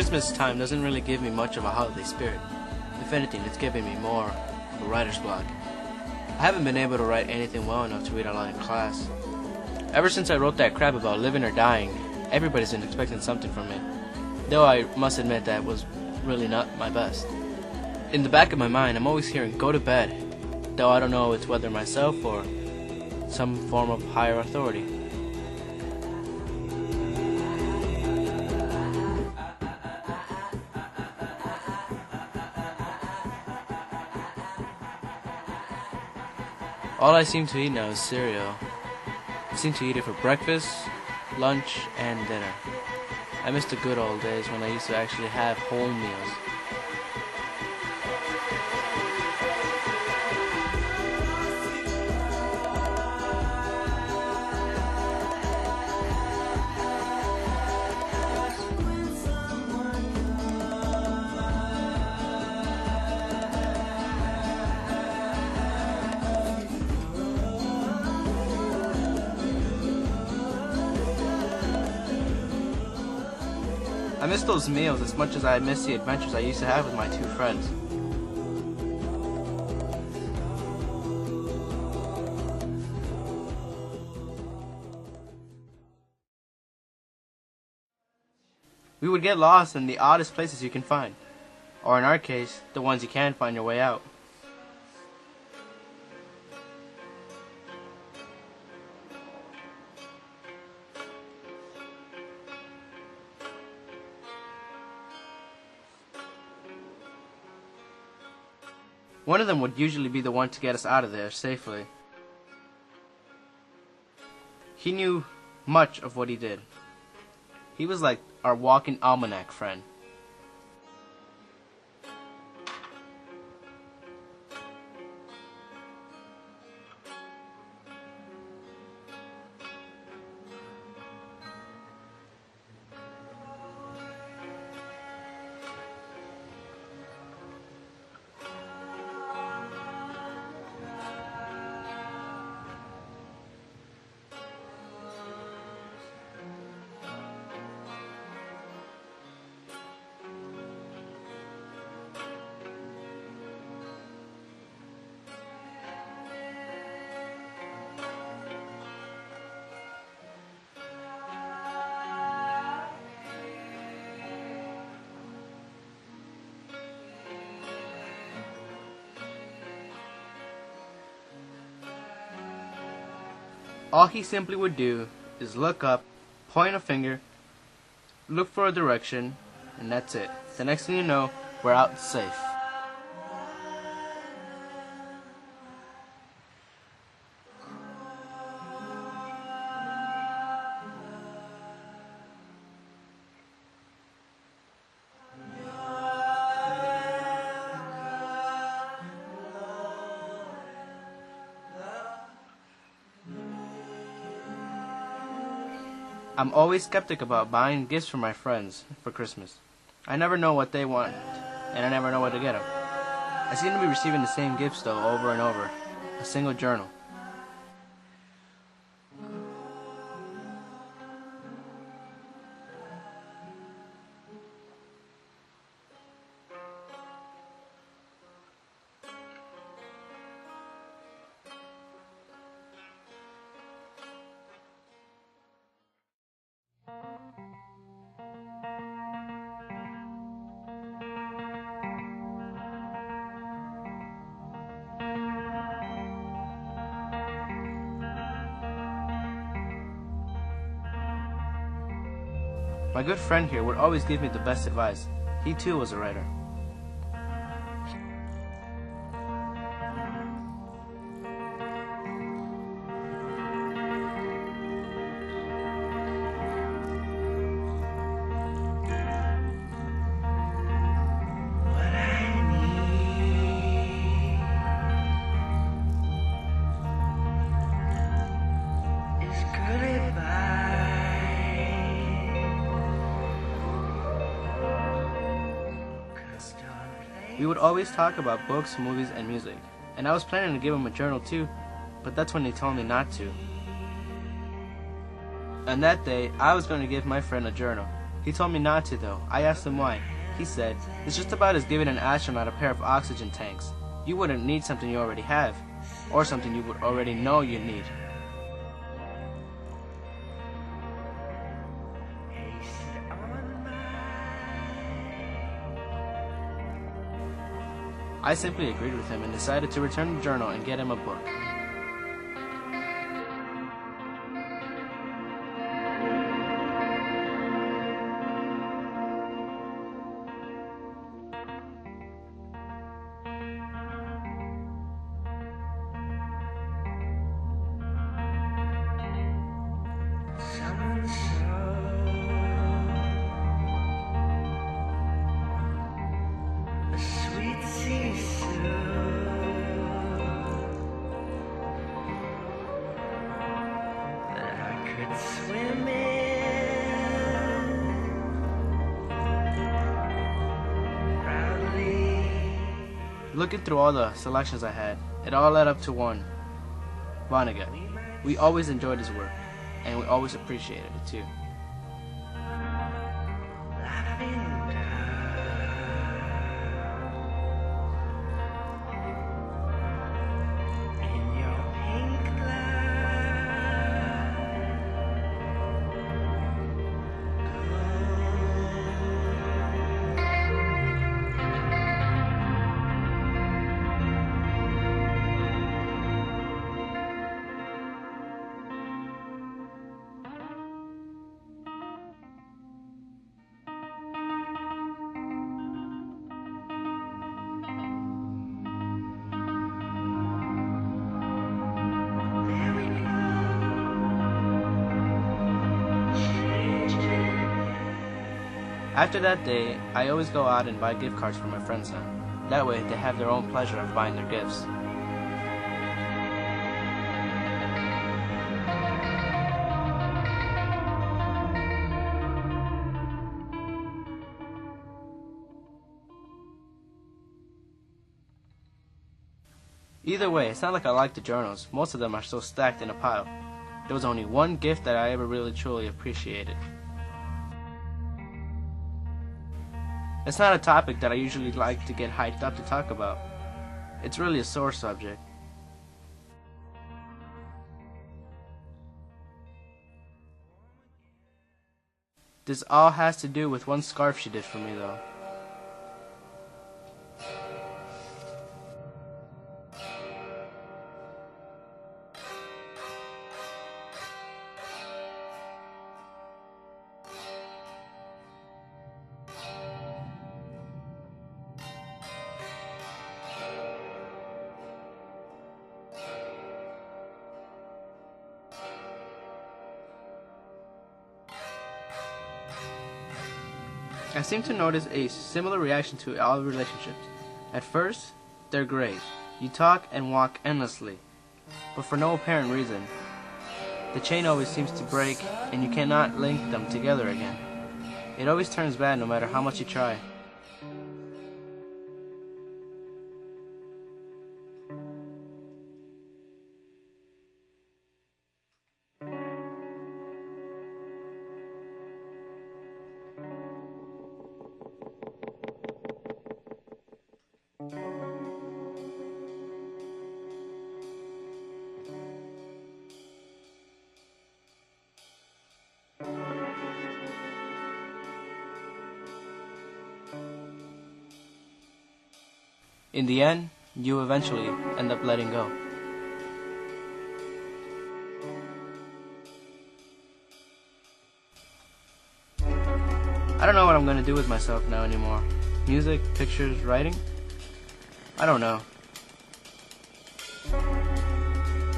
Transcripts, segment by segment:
Christmas time doesn't really give me much of a holiday spirit. If anything, it's giving me more of a writer's block. I haven't been able to write anything well enough to read out loud in class. Ever since I wrote that crap about living or dying, everybody's been expecting something from me. Though I must admit that was really not my best. In the back of my mind, I'm always hearing, go to bed, though I don't know it's whether myself or some form of higher authority. All I seem to eat now is cereal. I seem to eat it for breakfast, lunch, and dinner. I miss the good old days when I used to actually have whole meals. I miss those meals as much as I miss the adventures I used to have with my two friends. We would get lost in the oddest places you can find, or in our case, the ones you can't find your way out. One of them would usually be the one to get us out of there safely. He knew much of what he did. He was like our walking almanac friend. All he simply would do is look up, point a finger, look for a direction, and that's it. The next thing you know, we're out safe. I'm always skeptic about buying gifts for my friends for Christmas. I never know what they want, and I never know what to get them. I seem to be receiving the same gifts though over and over. A single journal. My good friend here would always give me the best advice. He too was a writer. We would always talk about books, movies, and music, and I was planning to give him a journal too, but that's when they told me not to. And that day, I was going to give my friend a journal. He told me not to though. I asked him why. He said, it's just about as giving an astronaut a pair of oxygen tanks. You wouldn't need something you already have, or something you would already know you need. I simply agreed with him and decided to return the journal and get him a book. Looking through all the selections I had, it all led up to one. Vonnegut. We always enjoyed his work, and we always appreciated it too. After that day, I always go out and buy gift cards for my friends now. That way, they have their own pleasure of buying their gifts. Either way, it's not like I like the journals. Most of them are still stacked in a pile. There was only one gift that I ever really truly appreciated. It's not a topic that I usually like to get hyped up to talk about. It's really a sore subject. This all has to do with one scarf she did for me though. I seem to notice a similar reaction to all relationships. At first, they're great. You talk and walk endlessly, but for no apparent reason. The chain always seems to break, and you cannot link them together again. It always turns bad no matter how much you try. In the end, you eventually end up letting go. I don't know what I'm going to do with myself now anymore. Music, pictures, writing? I don't know.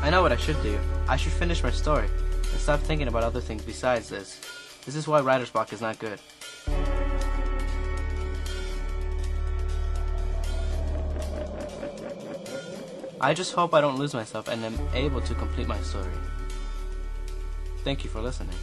I know what I should do. I should finish my story and stop thinking about other things besides this. This is why writer's block is not good. I just hope I don't lose myself and am able to complete my story. Thank you for listening.